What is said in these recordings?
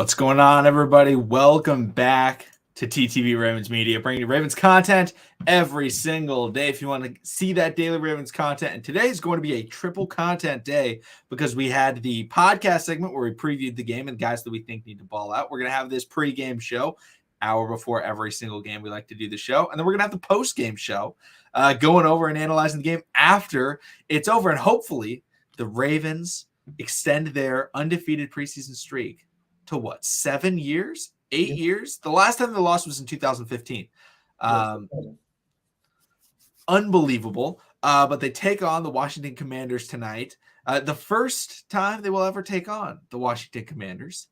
What's going on, everybody? Welcome back to TTV Ravens Media, bringing you Ravens content every single day. If you want to see that daily Ravens content, and today is going to be a triple content day because we had the podcast segment where we previewed the game and guys that we think need to ball out. We're going to have this pregame show, hour before every single game. We like to do the show, and then we're going to have the postgame show, going over and analyzing the game after it's over, and hopefully the Ravens extend their undefeated preseason streak to what, 7 years, 8 years? The last time they lost was in 2015. Unbelievable. But they take on the Washington Commanders tonight. The first time they will ever take on the Washington Commanders.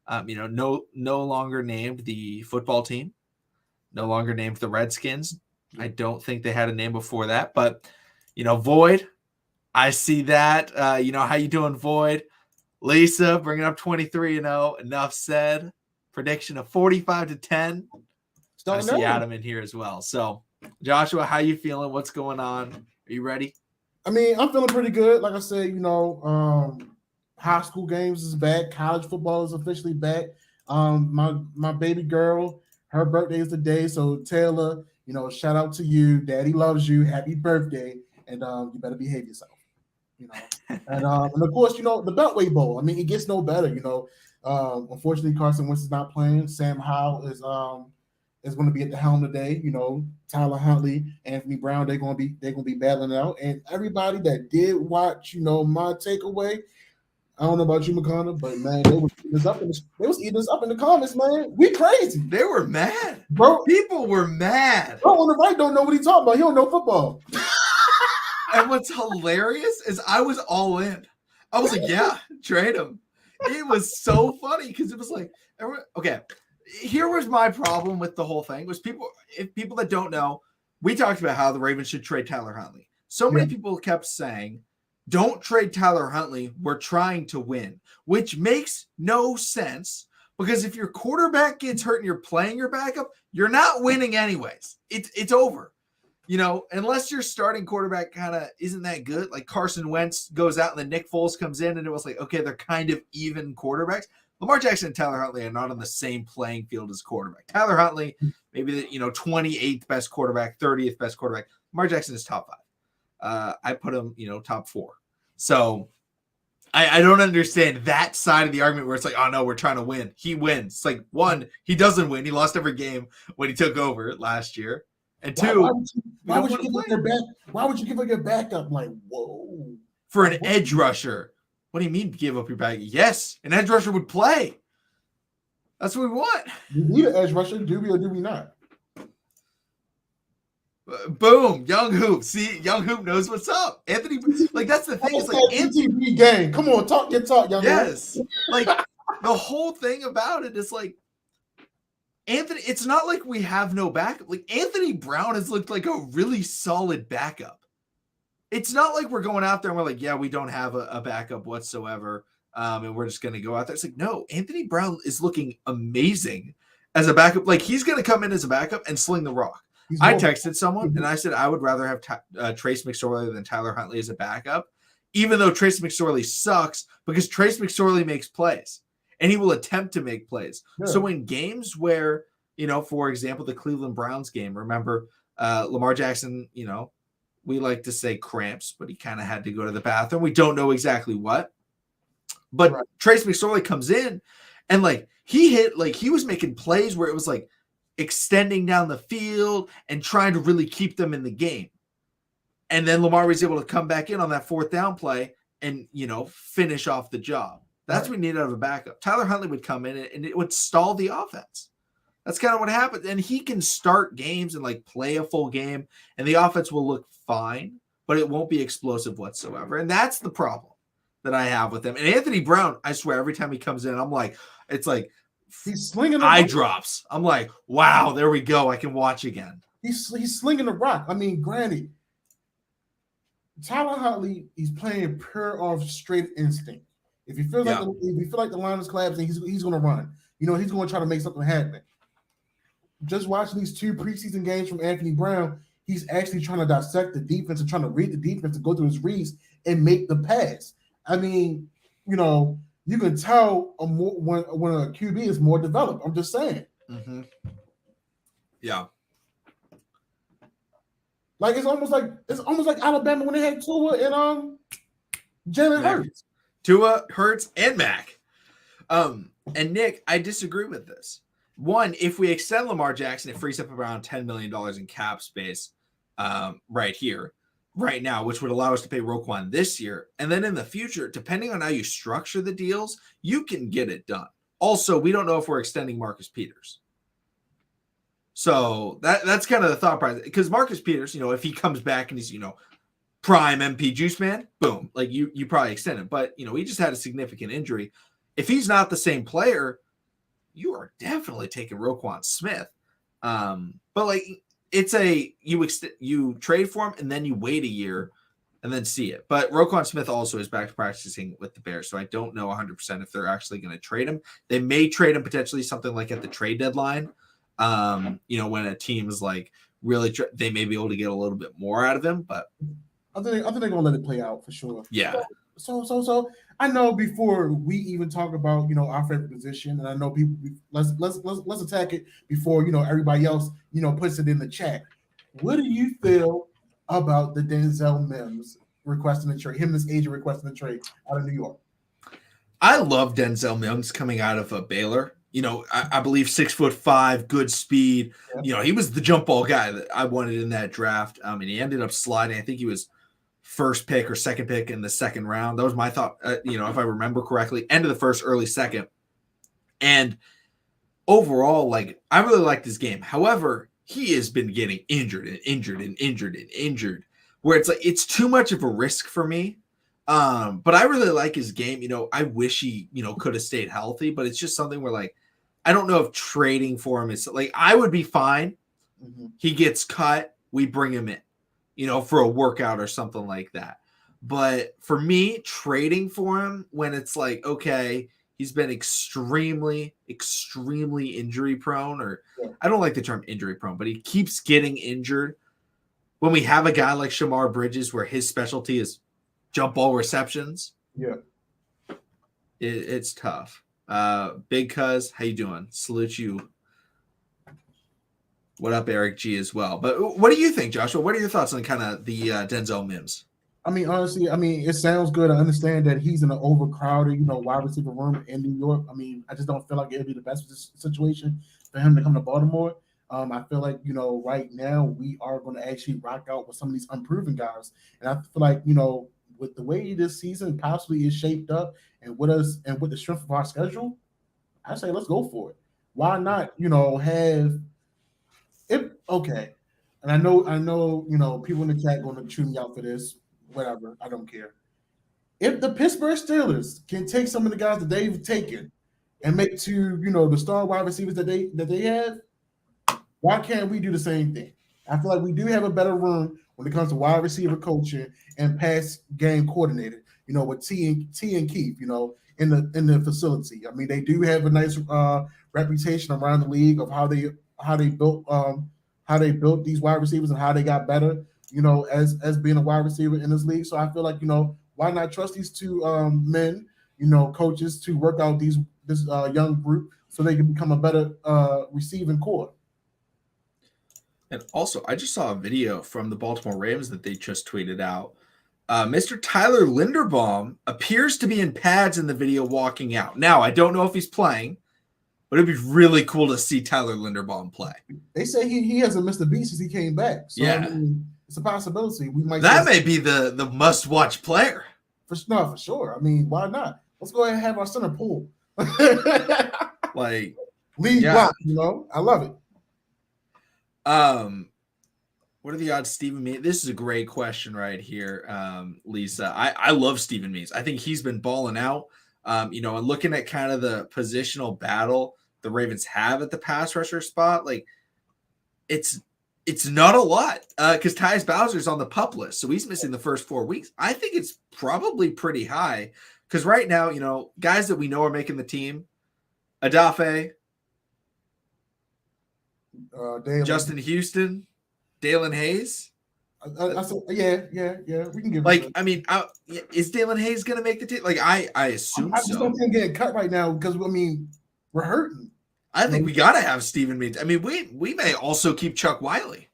No longer named the football team, no longer named the Redskins. I don't think they had a name before that, but Void, I see that. How you doing, Void? Lisa bringing up 23-0. Enough said. Prediction of 45-10. I see Adam in here as well. So, Joshua, how you feeling? What's going on? Are you ready? I mean, I'm feeling pretty good. Like I said, high school games is back. College football is officially back. My baby girl, her birthday is today. So Taylor, shout out to you. Daddy loves you. Happy birthday, and you better behave yourself. And of course, the Beltway Bowl. I mean, it gets no better. Unfortunately, Carson Wentz is not playing. Sam Howell is going to be at the helm today. Tyler Huntley, Anthony Brown, they're going to be battling it out. And everybody that did watch, my takeaway. I don't know about you, McConnell, but man, they was eating us up in the comments, man. We crazy. They were mad, bro. People were mad. Bro on the right don't know what he's talking about. He don't know football. And what's hilarious is I was all in. I was like, yeah, trade him. It was so funny because it was like, okay, here was my problem with the whole thing was people that don't know, we talked about how the Ravens should trade Tyler Huntley. So many people kept saying, don't trade Tyler Huntley. We're trying to win, which makes no sense because if your quarterback gets hurt and you're playing your backup, you're not winning anyways. It's over. Unless your starting quarterback kind of isn't that good, like Carson Wentz goes out and then Nick Foles comes in and it was like, okay, they're kind of even quarterbacks. Lamar Jackson and Tyler Huntley are not on the same playing field as quarterback. Tyler Huntley, maybe the 28th best quarterback, 30th best quarterback. Lamar Jackson is top 5. I put him, top 4. So I don't understand that side of the argument where it's like, oh no, we're trying to win. He wins. It's like, one, he doesn't win. He lost every game when he took over last year. And two, why would you give up your backup? Like, whoa. For an edge rusher. What do you mean give up your backup? Yes, an edge rusher would play. That's what we want. You need an edge rusher, do we or do we not? Boom, Young Hoop. See, Young Hoop knows what's up. Anthony, like that's the thing. It's like Anthony game. Come on, talk your talk, Young Hoop. Yes, like the whole thing about it is like Anthony. It's not like we have no backup. Like Anthony Brown has looked like a really solid backup. It's not like we're going out there and we're like, yeah, we don't have a backup whatsoever, and we're just going to go out there. It's like, no, Anthony Brown is looking amazing as a backup. Like he's going to come in as a backup and sling the rock. I texted someone and I said I would rather have Trace McSorley than Tyler Huntley as a backup, even though Trace McSorley sucks because Trace McSorley makes plays and he will attempt to make plays. Yeah. So in games where, for example, the Cleveland Browns game, remember Lamar Jackson, we like to say cramps, but he kind of had to go to the bathroom. We don't know exactly what, but right. Trace McSorley comes in and he was making plays where it was like, extending down the field and trying to really keep them in the game. And then Lamar was able to come back in on that 4th down play and, finish off the job. That's what we need out of a backup. Tyler Huntley would come in and it would stall the offense. That's kind of what happens. And he can start games and play a full game and the offense will look fine, but it won't be explosive whatsoever. And that's the problem that I have with him. And Anthony Brown, I swear, every time he comes in, I'm like, it's like, he's slinging eye drops. I'm like, wow, there we go. I can watch again. He's slinging the rock. I mean, granted, Tyler Huntley, he's playing pure off straight instinct. If you feel like the line is collapsing, he's going to run. He's going to try to make something happen. Just watching these 2 preseason games from Anthony Brown, he's actually trying to dissect the defense and trying to read the defense and go through his reads and make the pass. I mean, you can tell when a QB is more developed. I'm just saying. Mm-hmm. Yeah. Like it's almost like Alabama when they had Tua and Jalen Hurts. Tua, Hurts, and Mac. And Nick, I disagree with this. One, if we extend Lamar Jackson, it frees up around $10 million in cap space right here, right now, which would allow us to pay Roquan this year. And then in the future, depending on how you structure the deals, you can get it done. Also, we don't know if we're extending Marcus Peters. So that's kind of the thought process. Because Marcus Peters, if he comes back and he's, prime MP juice man, boom, like you probably extend it. But, he just had a significant injury. If he's not the same player, you are definitely taking Roquan Smith. But like it's you trade for him and then you wait a year and then see it. But Roquan Smith also is back to practicing with the Bears, so I don't know 100% if they're actually going to trade him. They may trade him potentially something like at the trade deadline. When a team is like really, they may be able to get a little bit more out of him. But I think they're gonna let it play out for sure. Yeah. So I know before we even talk about our favorite position, and I know people let's attack it before everybody else puts it in the chat. What do you feel about the Denzel Mims requesting a trade? Him and his agent requesting a trade out of New York. I love Denzel Mims coming out of Baylor. I believe 6'5", good speed. Yeah. He was the jump ball guy that I wanted in that draft. And he ended up sliding. I think he was first pick or second pick in the second round. That was my thought, if I remember correctly, end of the first, early second. And overall, I really liked his game. However, he has been getting injured, where it's like, it's too much of a risk for me. But I really like his game. I wish he, could have stayed healthy, but it's just something where I don't know if trading for him is I would be fine. Mm-hmm. He gets cut. We bring him in, for a workout or something like that. But for me, trading for him when it's okay, he's been extremely, extremely injury prone, or I don't like the term injury prone, but he keeps getting injured. When we have a guy like Shamar Bridges, where his specialty is jump ball receptions, it's tough. Big Cuz, how you doing? Salute you. What up, Eric G as well. But what do you think, Joshua? What are your thoughts on kind of the Denzel Mims? I mean, honestly, it sounds good. I understand that he's in an overcrowded, wide receiver room in New York. I mean, I just don't feel like it'd be the best situation for him to come to Baltimore. I feel like, right now we are going to actually rock out with some of these unproven guys. And I feel like, with the way this season possibly is shaped up and with the strength of our schedule, I say let's go for it. Why not, have it? Okay. And I know, people in the chat going to chew me out for this. Whatever, I don't care. If the Pittsburgh Steelers can take some of the guys that they've taken and make to the star wide receivers that they have, why can't we do the same thing? I feel like we do have a better room when it comes to wide receiver coaching and pass game coordinator. With T and Keith, in the facility. I mean, they do have a nice reputation around the league of how they built these wide receivers and how they got better. As being a wide receiver in this league. So I feel like, why not trust these two men, coaches to work out this young group so they can become a better receiving core. And also, I just saw a video from the Baltimore Ravens that they just tweeted out. Mr. Tyler Linderbaum appears to be in pads in the video walking out. Now, I don't know if he's playing, but it'd be really cool to see Tyler Linderbaum play. They say he hasn't missed a beat since he came back. So, yeah. I mean, it's a possibility. We might. That may be the must-watch player. For sure. I mean, why not? Let's go ahead and have our center pool. Lead block, I love it. What are the odds Stephen Means? This is a great question right here, Lisa. I love Stephen Means. I think he's been balling out. And looking at kind of the positional battle the Ravens have at the pass rusher spot, it's not a lot because Tyus Bowser's on the PUP list, so he's missing the first 4 weeks. I think it's probably pretty high because right now, guys that we know are making the team, Adafe, Justin Houston, Dalen Hayes. I said, yeah. We can give it. Like, I mean, is Dalen Hayes going to make the team? Like, I assume I just so. don't think getting cut right now because we're hurting. I think we got to have Stephen Means. I mean, we may also keep Chuck Wiley.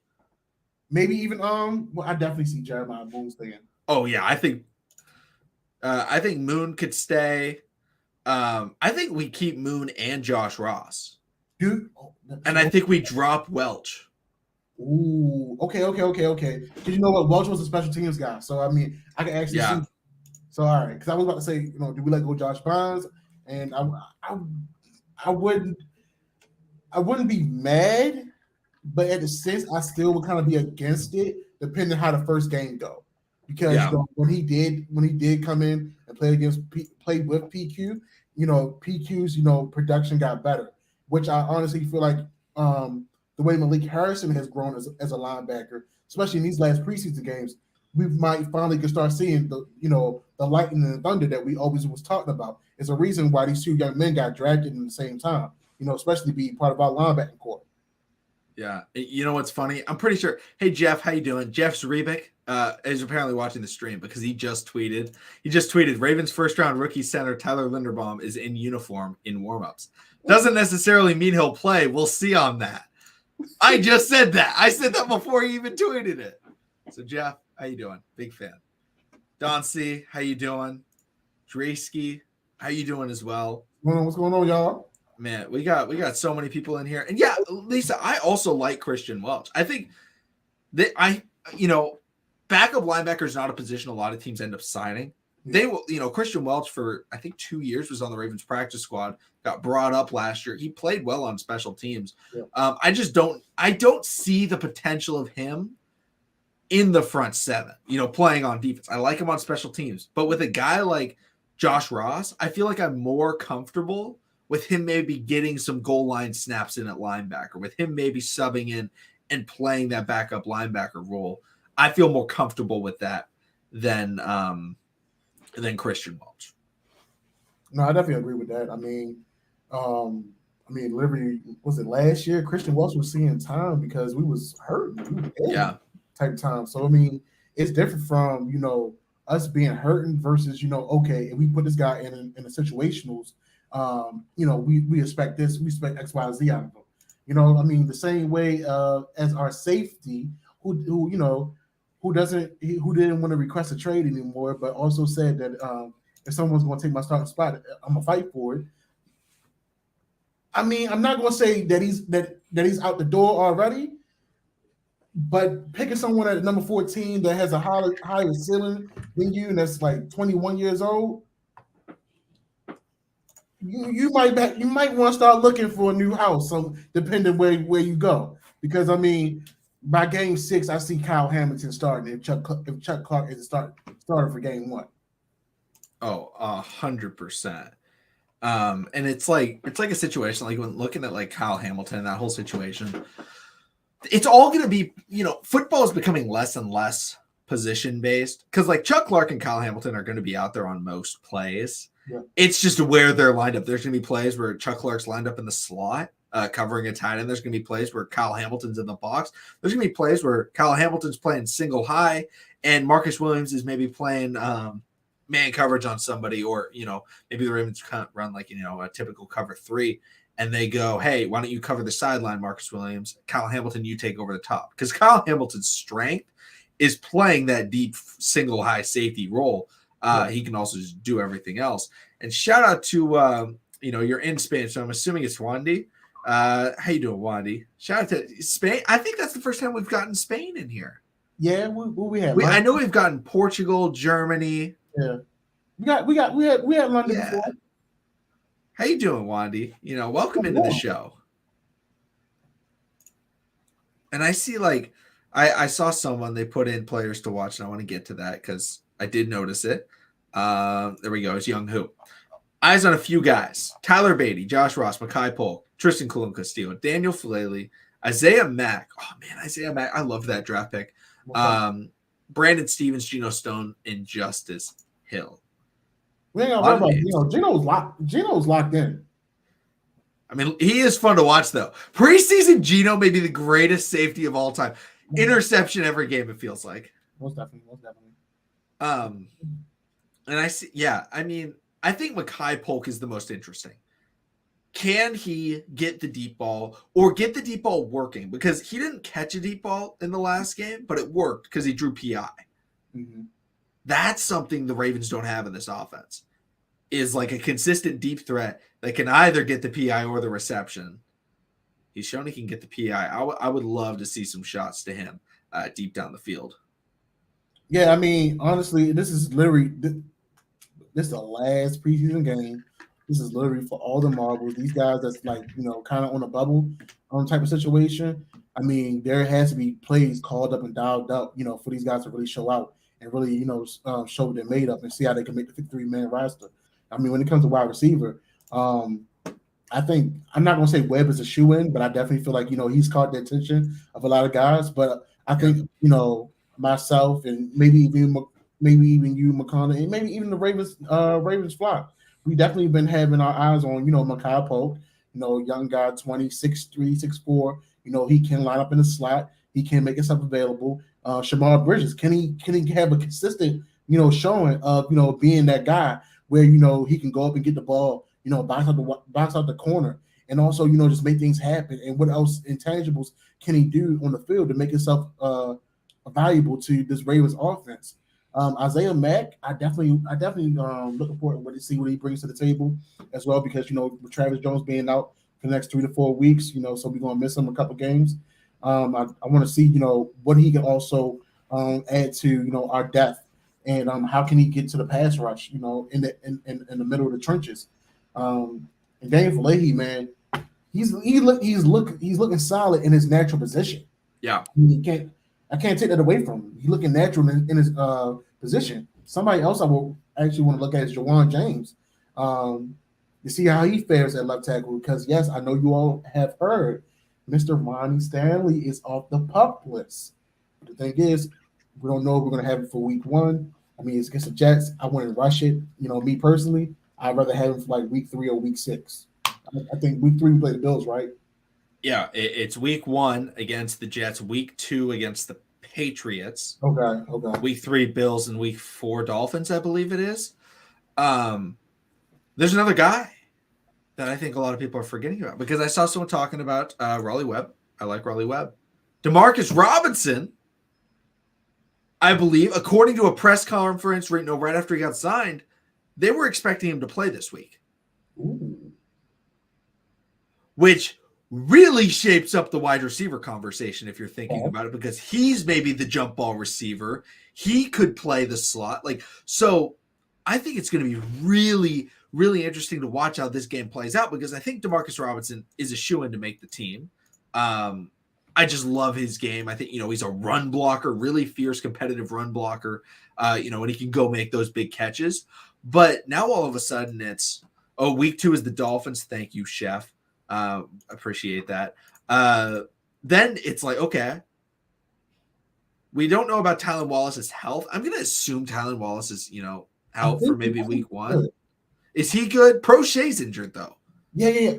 Maybe even well, I definitely see Jeremiah Moon staying. Oh yeah, I think Moon could stay. I think we keep Moon and Josh Ross. Dude, and I think we drop Welch. Ooh, okay. Because you know what, Welch was a special teams guy, so I mean, I can actually see. So all right, because I was about to say, do we let go Josh Barnes? And I wouldn't be mad, but at the sense, I still would kind of be against it, depending on how the first game go. Because when he did come in and play with PQ, PQ's production got better, which I honestly feel like the way Malik Harrison has grown as a linebacker, especially in these last preseason games, we might finally can start seeing the lightning and the thunder that we always was talking about. It's a reason why these two young men got drafted in the same time, especially being part of our linebacking corps. Yeah. You know what's funny? I'm pretty sure. Hey, Jeff, how you doing? Jeff Zrebic is apparently watching the stream because he just tweeted. Ravens first-round rookie center Tyler Linderbaum is in uniform in warmups. Doesn't necessarily mean he'll play. We'll see on that. I just said that. I said that before he even tweeted it. So, Jeff, how you doing? Big fan. Don C, how you doing? Draysky, how you doing as well? What's going on, y'all? Man, we got so many people in here. And yeah, Lisa, I also like Christian Welch. I think that backup linebacker is not a position a lot of teams end up signing. They will, Christian Welch for I think 2 years was on the Ravens practice squad, got brought up last year. He played well on special teams. Yeah. I don't see the potential of him in the front seven, playing on defense. I like him on special teams, but with a guy like Josh Ross, I feel like I'm more comfortable with him maybe getting some goal line snaps in at linebacker, with him maybe subbing in and playing that backup linebacker role. I feel more comfortable with that than Christian Welch. No, I definitely agree with that. I mean, literally, was it last year? Christian Welch was seeing time because we was hurting. Type of time. So I mean, it's different from us being hurting versus okay, if we put this guy in a situationals. We expect this, we expect X, Y, Z out of him. The same way as our safety, who didn't want to request a trade anymore, but also said that if someone's going to take my starting spot, I'm gonna fight for it. I mean, I'm not going to say that he's out the door already, but picking someone at number 14 that has a higher ceiling than you, and that's like 21 years old. You might want to start looking for a new house, so depending where you go. Because I mean, by game 6, I see Kyle Hamilton starting if Chuck Clark is starter for game 1. Oh, 100%. And it's like a situation like when looking at like Kyle Hamilton and that whole situation, it's all going to be football is becoming less and less position based because like Chuck Clark and Kyle Hamilton are going to be out there on most plays. Yeah. It's just where they're lined up. There's going to be plays where Chuck Clark's lined up in the slot, covering a tight end. There's going to be plays where Kyle Hamilton's in the box. There's going to be plays where Kyle Hamilton's playing single high and Marcus Williams is maybe playing man coverage on somebody, or maybe the Ravens can't run like a typical cover 3, and they go, hey, why don't you cover the sideline, Marcus Williams? Kyle Hamilton, you take over the top, because Kyle Hamilton's strength is playing that deep single high safety role. He can also just do everything else. And shout out to you're in Spain, so I'm assuming it's Wandy. How you doing, Wandy? Shout out to Spain. I think that's the first time we've gotten Spain in here. Yeah, we have. I know we've gotten Portugal, Germany. Yeah, we had London before. How you doing, Wandy? Welcome into the show. And I see I saw someone they put in players to watch, and I want to get to that because I did notice it. There we go. It's Young Hoop. Eyes on a few guys: Tyler Beatty, Josh Ross, Makai Polk, Tristan Colon-Castillo, Daniel Falele, Isaiah Mack. Oh man, Isaiah Mack! I love that draft pick. Brandon Stevens, Geno Stone, and Justice Hill. We ain't gonna worry about Geno. Geno's locked in. I mean, he is fun to watch though. Preseason Geno may be the greatest safety of all time. interception every game, it feels like. Most definitely, most definitely. And I see, yeah, I mean, I think Mekhi Polk is the most interesting. Can he get the deep ball or get the deep ball working? Because he didn't catch a deep ball in the last game, but it worked because he drew PI. Mm-hmm. That's something the Ravens don't have in this offense, is like a consistent deep threat that can either get the PI or the reception. He's shown he can get the PI. I would love to see some shots to him deep down the field. Yeah, I mean, honestly, this is literally this is the last preseason game. This is literally for all the marbles. These guys that's like, kind of on a bubble type of situation. I mean, there has to be plays called up and dialed up, for these guys to really show out and really, show what they're made up and see how they can make the 53-man roster. I mean, when it comes to wide receiver, I think I'm not going to say Webb is a shoe-in, but I definitely feel like, he's caught the attention of a lot of guys. But I think, myself and maybe even you, McConnell, and maybe even the Ravens flock. We definitely been having our eyes on, Mekhi Polk, young guy, 26'3", 6'4". He can line up in the slot. He can make himself available. Shamar Bridges, can he have a consistent, showing of, being that guy where, he can go up and get the ball, bounce out the corner, and also, just make things happen. And what else intangibles can he do on the field to make himself valuable to this Ravens offense? Isaiah Mack, I definitely looking forward to see what he brings to the table as well, because with Travis Jones being out for the next 3 to 4 weeks, so we're gonna miss him a couple games. I want to see what he can also add to our depth, and how can he get to the pass rush, in the middle of the trenches. And Daniel Falahi, man, he's looking solid in his natural position. Yeah, I mean, I can't take that away from him. He's looking natural in his position. Somebody else I will actually want to look at is Jawan James, to see how he fares at left tackle. Because yes, I know you all have heard Mr. Ronnie Stanley is off the PUP list. But the thing is, we don't know if we're going to have it for week 1. I mean, it's against the Jets. I wouldn't rush it. Me personally, I'd rather have him for like week 3 or week 6. I think week 3 we play the Bills, right? Yeah, it's week 1 against the Jets, week 2 against the Patriots. Okay. Week 3 Bills and week 4 Dolphins, I believe it is. There's another guy that I think a lot of people are forgetting about, because I saw someone talking about Raleigh Webb. I like Raleigh Webb. Demarcus Robinson, I believe, according to a press conference right after he got signed, they were expecting him to play this week. Ooh. Which really shapes up the wide receiver conversation if you're thinking about it, because he's maybe the jump ball receiver. He could play the slot. So I think it's going to be really, really interesting to watch how this game plays out, because I think Demarcus Robinson is a shoo-in to make the team. I just love his game. I think, he's a run blocker, really fierce, competitive run blocker, and he can go make those big catches. But now all of a sudden it's, week 2 is the Dolphins. Thank you, Chef. Appreciate that. Then it's like, okay, we don't know about Tylan Wallace's health. I'm going to assume Tylan Wallace is, out for maybe week 1. Good. Is he good? Prochet's injured though. Yeah.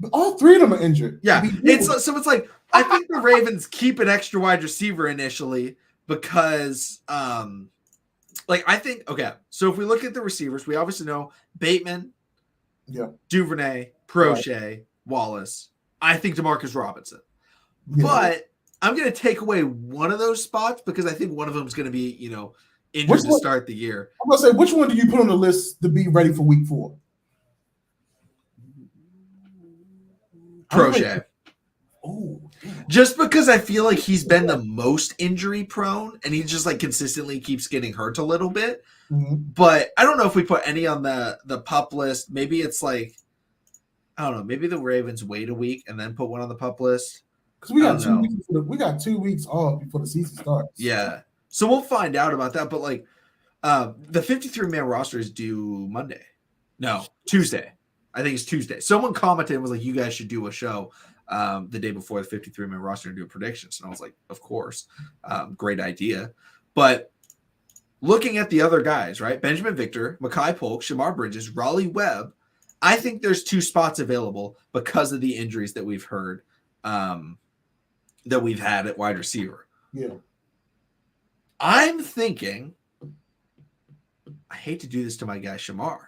But all 3 of them are injured. Yeah. It's like, I think the Ravens keep an extra wide receiver initially because, I think, okay, so if we look at the receivers, we obviously know Bateman, Duvernay, Prochet, Wallace. I think Demarcus Robinson. Yeah. But I'm going to take away one of those spots because I think one of them is going to be, injured to start the year. I'm going to say, which one do you put on the list to be ready for week 4? Prochet. Just because I feel like he's been the most injury prone and he just consistently keeps getting hurt a little bit. Mm-hmm. But I don't know if we put any on the PUP list. Maybe it's I don't know. Maybe the Ravens wait a week and then put one on the PUP list. Because we got 2 weeks off before the season starts. Yeah. So we'll find out about that. But the 53-man roster is due Monday. No, Tuesday. I think it's Tuesday. Someone commented and was like, you guys should do a show the day before the 53-man roster and do predictions. And I was like, of course. Great idea. But looking at the other guys, right? Benjamin Victor, Mekhi Polk, Shamar Bridges, Raleigh Webb. I think there's 2 spots available because of the injuries that we've heard that we've had at wide receiver. Yeah. I'm thinking, I hate to do this to my guy Shamar,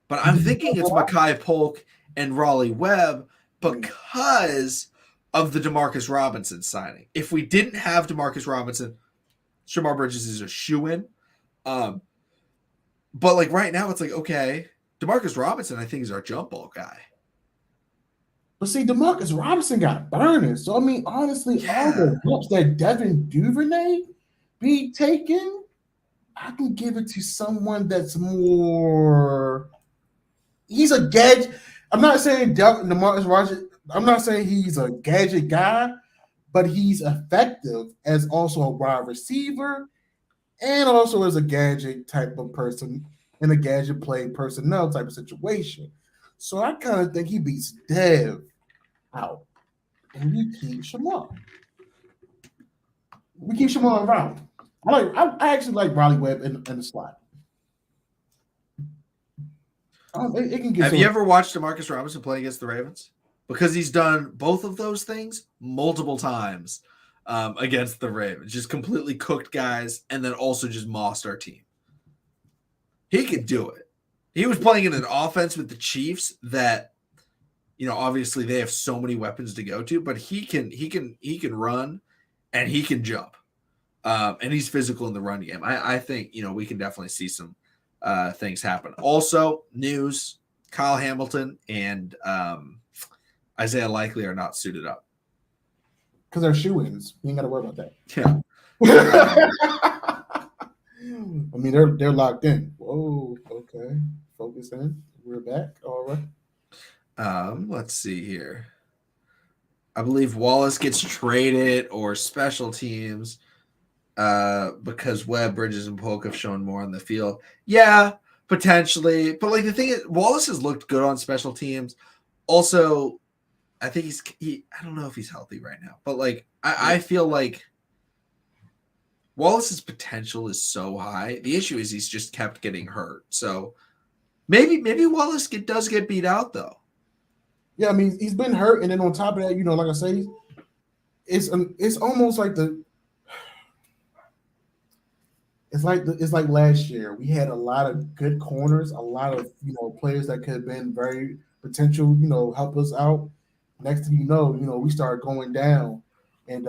but I'm thinking it's Mekhi Polk and Raleigh Webb because of the Demarcus Robinson signing. If we didn't have Demarcus Robinson, Shamar Bridges is a shoo-in. But like right now, it's like, okay, Demarcus Robinson, I think, is our jump ball guy. But see, Demarcus Robinson got burning. So I mean, honestly, all the reps that Devin Duvernay be taking, I can give it to someone that's more. He's a gadget. I'm not saying Demarcus Robinson. I'm not saying he's a gadget guy, but he's effective as also a wide receiver and also as a gadget type of person in a gadget play personnel type of situation. So I kind of think he beats Dev out, and we keep Shamar. We keep Shamar around. I actually like Riley Webb in the slot. It can get. Have you ever watched Demarcus Robinson play against the Ravens? Because he's done both of those things multiple times against the Ravens. Just completely cooked guys and then also just mossed our team. He could do it. He was playing in an offense with the Chiefs that, you know, obviously they have so many weapons to go to, but he can run and he can jump. And he's physical in the run game. I think, you know, we can definitely see some things happen. Also, news, Kyle Hamilton and Isaiah Likely are not suited up. Because they're shoe-ins. You ain't got to worry about that. Yeah. I mean, they're locked in. Whoa, okay. Focus in. We're back. All right. Let's see here. I believe Wallace gets traded or special teams because Webb, Bridges, and Polk have shown more on the field. Yeah, potentially. But like the thing is, Wallace has looked good on special teams. Also, I think I don't know if he's healthy right now, but like I feel like Wallace's potential is so high. The issue is he's just kept getting hurt. So maybe Wallace does get beat out though. Yeah, I mean he's been hurt, and then on top of that, you know, like I say, it's almost like it's like last year. We had a lot of good corners, a lot of, you know, players that could have been very potential, you know, help us out. Next thing you know, we started going down, and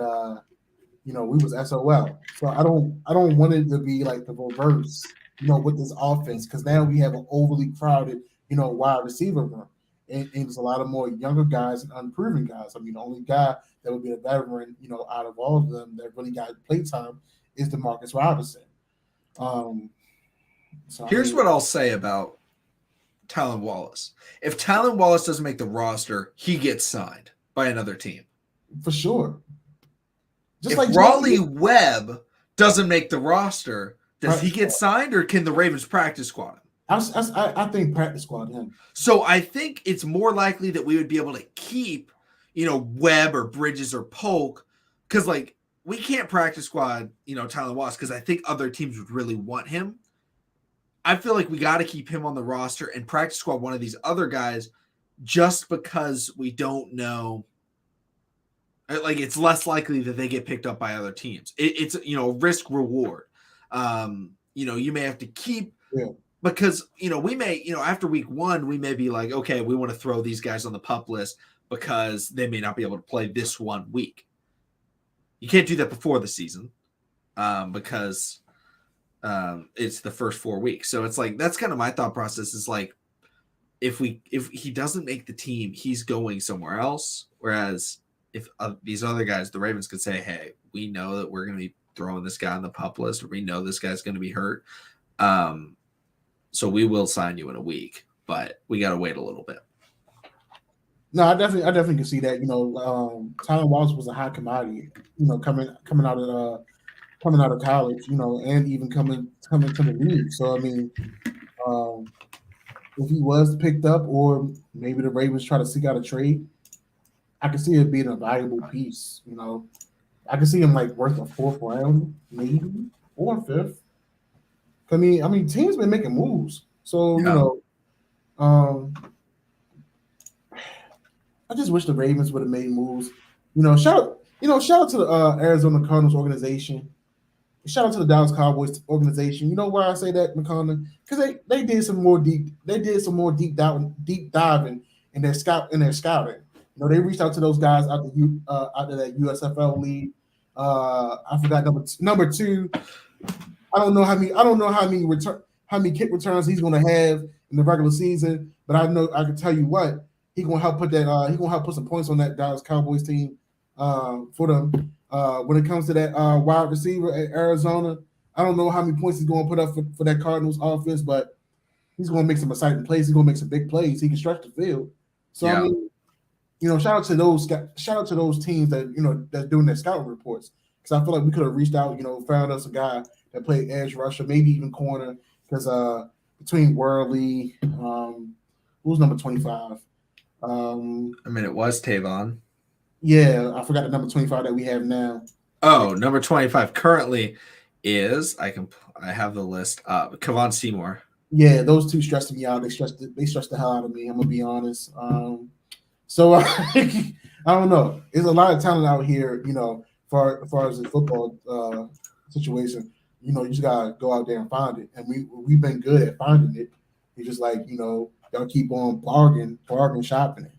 you know, we was SOL. So I don't want it to be like the reverse, you know, with this offense, because now we have an overly crowded, you know, wide receiver room. And there's a lot of more younger guys and unproven guys. I mean, the only guy that would be a veteran, you know, out of all of them that really got play time is Demarcus Robinson. So here's what I'll say about Talon Wallace. If Talon Wallace doesn't make the roster, he gets signed by another team. For sure. Just if like Raleigh Webb doesn't make the roster, does he get signed, or can the Ravens practice squad him? I think practice squad him. So I think it's more likely that we would be able to keep, you know, Webb or Bridges or Polk, because like we can't practice squad, you know, Talon Wallace, because I think other teams would really want him. I feel like we got to keep him on the roster and practice squad one of these other guys, just because we don't know. Like it's less likely that they get picked up by other teams. It's, you know, risk reward. You know, you may have to keep because, you know, we may, you know, after week 1, we may be like, okay, we want to throw these guys on the pup list because they may not be able to play this 1 week. You can't do that before the season because it's the first 4 weeks. So it's like, that's kind of my thought process is like, if he doesn't make the team, he's going somewhere else. Whereas if these other guys, the Ravens could say, hey, we know that we're going to be throwing this guy on the pup list, or we know this guy's going to be hurt. So we will sign you in a week, but we got to wait a little bit. No, I definitely can see that. You know, Talon Wallace was a high commodity, you know, coming out of college, you know, and even coming to the league. So I mean, if he was picked up, or maybe the Ravens try to seek out a trade, I can see it being a valuable piece. You know, I can see him like worth a 4th round, maybe, or 5th. I mean, teams been making moves, so you know, I just wish the Ravens would have made moves. You know, shout out. shout out to the Arizona Cardinals organization. Shout out to the Dallas Cowboys organization. You know why I say that, McConnell? Because they did some more deep diving in their scouting. They reached out to those guys out of that USFL league. I forgot number two. I don't know how many kick returns he's going to have in the regular season, but I know I can tell you what he's going to help put some points on that Dallas Cowboys team for them. When it comes to that wide receiver at Arizona, I don't know how many points he's going to put up for that Cardinals offense, but he's going to make some exciting plays. He's going to make some big plays. He can stretch the field. So I mean, shout out to those teams that that's doing their scouting reports, because I feel like we could have reached out, found us a guy that played edge rusher, maybe even corner, because between Worley, who's number 25? It was Tavon. Yeah, I forgot the number 25 that we have now. Oh, number 25 currently is I have the list up. Kevon Seymour. Yeah, those two stressed me out. They stressed the hell out of me. I'm gonna be honest. So I don't know. There's a lot of talent out here, as far as the football situation. You just gotta go out there and find it. And we've been good at finding it. It's just like, y'all keep on bargain shopping it.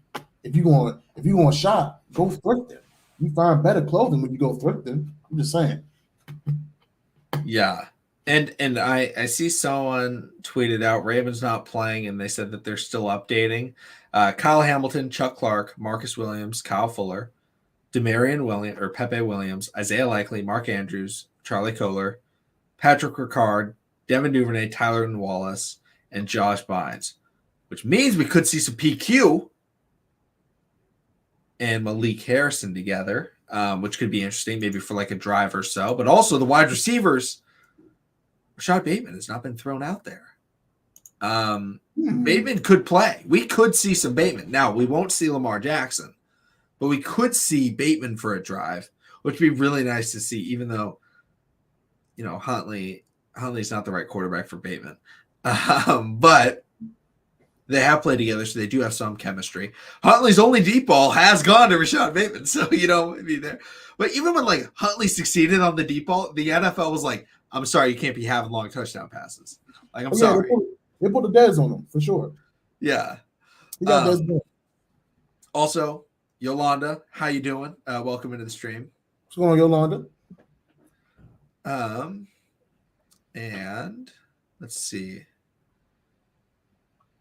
If you want to shop, go thrifting. You find better clothing when you go thrifting. I'm just saying. Yeah. And I see someone tweeted out Ravens not playing, and they said that they're still updating. Kyle Hamilton, Chuck Clark, Marcus Williams, Kyle Fuller, Pepe Williams, Isaiah Likely, Mark Andrews, Charlie Kohler, Patrick Ricard, Devin Duvernay, Tyler Wallace, and Josh Bynes, which means we could see some PQ and Malik Harrison together, which could be interesting, maybe for like a drive or so. But also the wide receivers, Rashad Bateman has not been thrown out there. Bateman could play. We could see some Bateman. Now, we won't see Lamar Jackson, but we could see Bateman for a drive, which would be really nice to see, even though, Huntley's not the right quarterback for Bateman. But they have played together, so they do have some chemistry. Huntley's only deep ball has gone to Rashad Bateman, so, maybe there. But even when, Huntley succeeded on the deep ball, the NFL was like, I'm sorry, you can't be having long touchdown passes. I'm sorry. They put the Dez on him, for sure. Yeah. He got Dez. Also, Yolanda, how you doing? Welcome into the stream. What's going on, Yolanda? And let's see.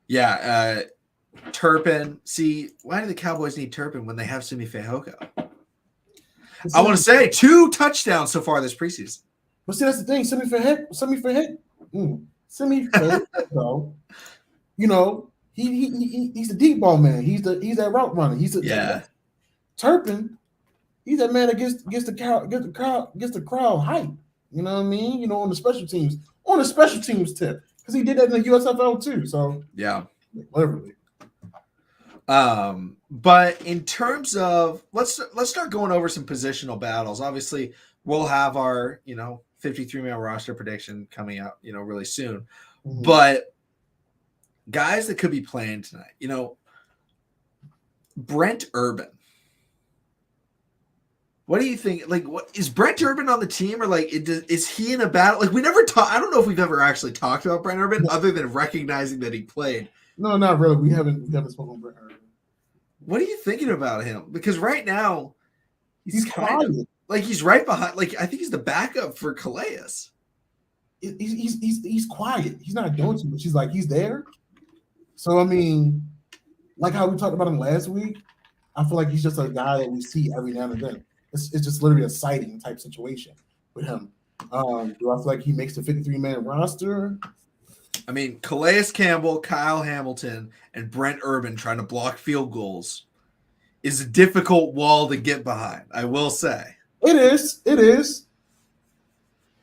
Yeah, Turpin. See, why do the Cowboys need Turpin when they have Simi Fehoko? I want to say 2 touchdowns so far this preseason. But see, that's the thing. Simi Fehoko, he's the deep ball man. He's that route runner. Turpin, he's that man that gets the crowd hype. You know what I mean? On the special teams tip, because he did that in the USFL too. So yeah, whatever. But in terms of let's start going over some positional battles. Obviously, we'll have our 53-man roster prediction coming out really soon. Mm-hmm. But guys that could be playing tonight, Brent Urban. What do you think? What is Brent Urban on the team, or is he in a battle? We never talk. I don't know if we've ever actually talked about Brent Urban other than recognizing that he played. No, not really. We haven't spoken Brent Urban. What are you thinking about him? Because right now he's quiet. He's right behind. I think he's the backup for Calais. He's quiet. He's not doing too much. He's there. So I mean, how we talked about him last week, I feel like he's just a guy that we see every now and then. It's just literally a sighting type situation with him. Do I feel like he makes the 53-man roster? I mean, Calais Campbell, Kyle Hamilton, and Brent Urban trying to block field goals is a difficult wall to get behind, I will say. It is.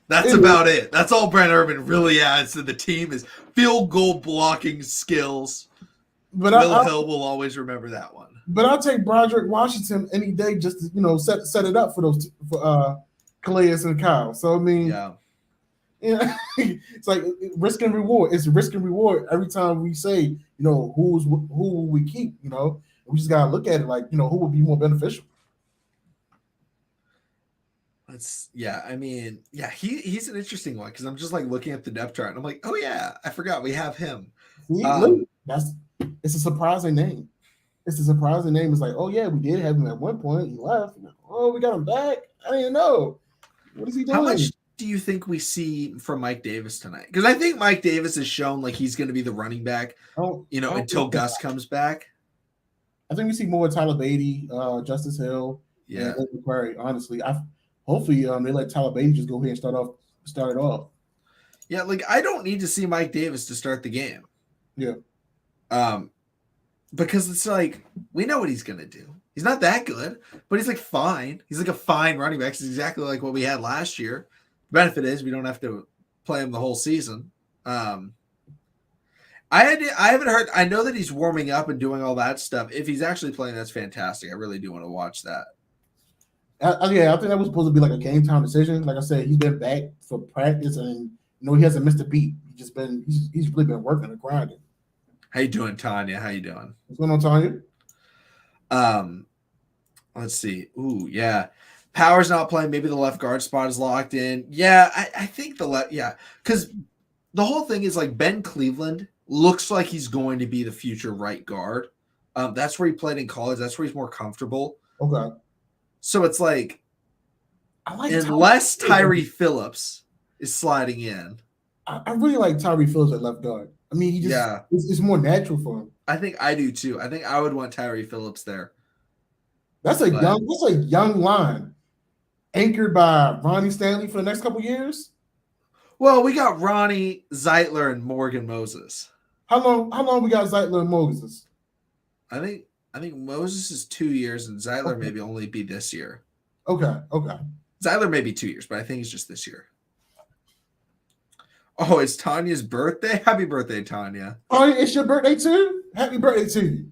That's about it. That's all Brent Urban really adds to the team is field goal blocking skills. But Will Hill will always remember that one. But I'll take Broderick Washington any day just to set it up for Calais and Kyle. So I mean, it's like risk and reward. It's risk and reward every time we say who will we keep. We just gotta look at it who would be more beneficial. I mean, he's an interesting one because I'm just like looking at the depth chart and I'm like, oh yeah, I forgot we have him. See, look, it's a surprising name. It's a surprising name. It's like, oh yeah, we did have him at one point. He left. Oh, we got him back. I didn't know. What is he doing? How much do you think we see from Mike Davis tonight? Because I think Mike Davis has shown like he's going to be the running back, until Gus comes back. I think we see more Tyler Beatty, Justice Hill, and McQuarrie. Honestly, hopefully they let Tyler Beatty just go ahead and start it off. Yeah, like I don't need to see Mike Davis to start the game. Yeah. Because it's like we know what he's gonna do. He's not that good, but he's like fine. He's like a fine running back. It's exactly like what we had last year. The benefit is we don't have to play him the whole season. I haven't heard. I know that he's warming up and doing all that stuff. If he's actually playing, that's fantastic. I really do want to watch that. I think that was supposed to be like a game time decision. Like I said, he's been back for practice, and he hasn't missed a beat. He's really been working and grinding. How you doing, Tanya? How you doing? What's going on, Tanya? Let's see. Ooh, yeah. Power's not playing. Maybe the left guard spot is locked in. Yeah, I think the left. Yeah, because the whole thing is like Ben Cleveland looks like he's going to be the future right guard. That's where he played in college. That's where he's more comfortable. Okay. So it's like, unless Tyree Phillips is sliding in. I really like Tyree Phillips at left guard. I mean, it's more natural for him. I think I do too. I think I would want Tyree Phillips there. That's a young line, anchored by Ronnie Stanley for the next couple years. Well, we got Ronnie, Zeitler, and Morgan Moses. How long we got Zeitler and Moses? I think Moses is 2 years, and Zeitler maybe only be this year. Okay. Zeitler may be 2 years, but I think it's just this year. Oh, it's Tanya's birthday? Happy birthday, Tanya. Oh, it's your birthday too? Happy birthday to you.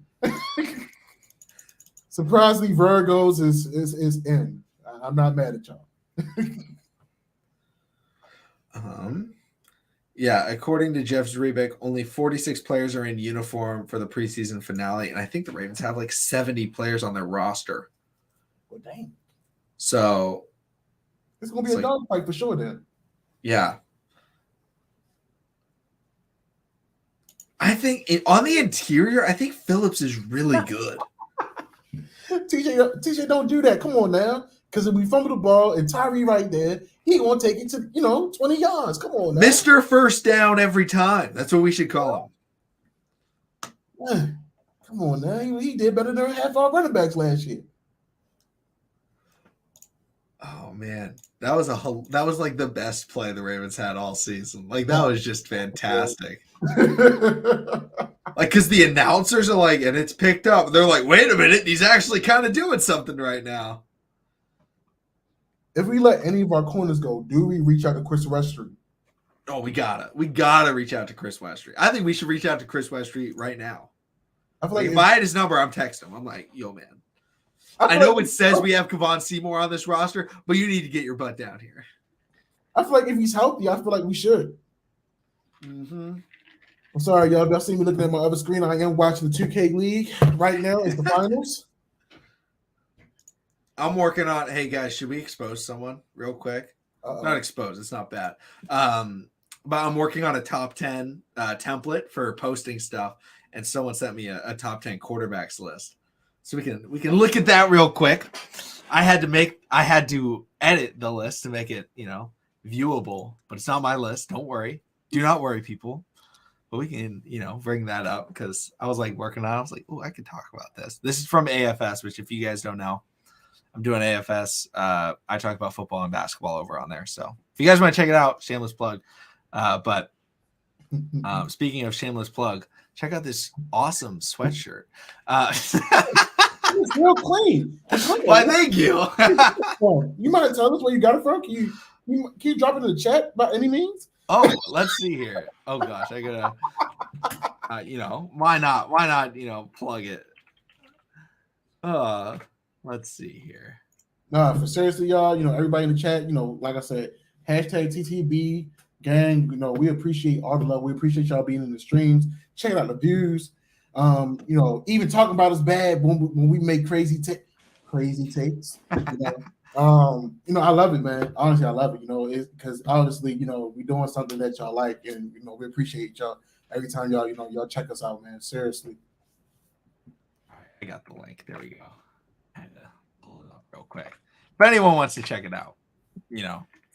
Surprisingly, Virgos is in. I'm not mad at y'all. Yeah, according to Jeff Zrebick, only 46 players are in uniform for the preseason finale, and I think the Ravens have like 70 players on their roster. Well, dang. So it's gonna be a dogfight for sure then. Yeah. I think on the interior, I think Phillips is really good. TJ, don't do that. Come on now. Because if we fumble the ball and Tyree right there, he gonna take it to 20 yards. Come on now. Mr. First Down every time. That's what we should call him. Come on now. He did better than half our running backs last year. Oh man. That was like the best play the Ravens had all season. Like that was just fantastic. Like, because the announcers are like, and it's picked up. They're like, wait a minute, he's actually kind of doing something right now. If we let any of our corners go, do we reach out to Chris Westry? Oh, we gotta reach out to Chris Westry. I think we should reach out to Chris Westry right now. I feel like if I had his number, I'm texting him. I'm like, yo, man. I know it says we have Kevon Seymour on this roster, but you need to get your butt down here. I feel like if he's healthy, I feel like we should. Mm-hmm. I'm sorry, y'all. If y'all see me looking at my other screen, I am watching the 2K League right now. It's the finals. I'm working on. Hey guys, should we expose someone real quick? Not expose. It's not bad. But I'm working on a top 10 template for posting stuff, and someone sent me a top 10 quarterbacks list. So we can look at that real quick. I had to edit the list to make it viewable, but it's not my list. Don't worry. Do not worry, people. But we can, bring that up because I was like working on it. I was like, oh, I could talk about this. This is from AFS, which if you guys don't know, I'm doing AFS. I talk about football and basketball over on there. So if you guys want to check it out, shameless plug. But speaking of shameless plug, check out this awesome sweatshirt. It's real clean. Why, thank you. You might tell us where you got it from. Can you drop it in the chat by any means? Oh, let's see here. Oh gosh, I gotta. Why not? Why not? Plug it. Let's see here. Nah, for seriously, y'all. Everybody in the chat. Like I said, hashtag TTB gang. We appreciate all the love. We appreciate y'all being in the streams, checking out the views. Even talking about us bad when we make crazy takes. I love it, man. Honestly, I love it. It's because honestly, we're doing something that y'all like, and we appreciate y'all every time y'all check us out, man. Seriously. I got the link. There we go. I had to pull it up real quick. If anyone wants to check it out,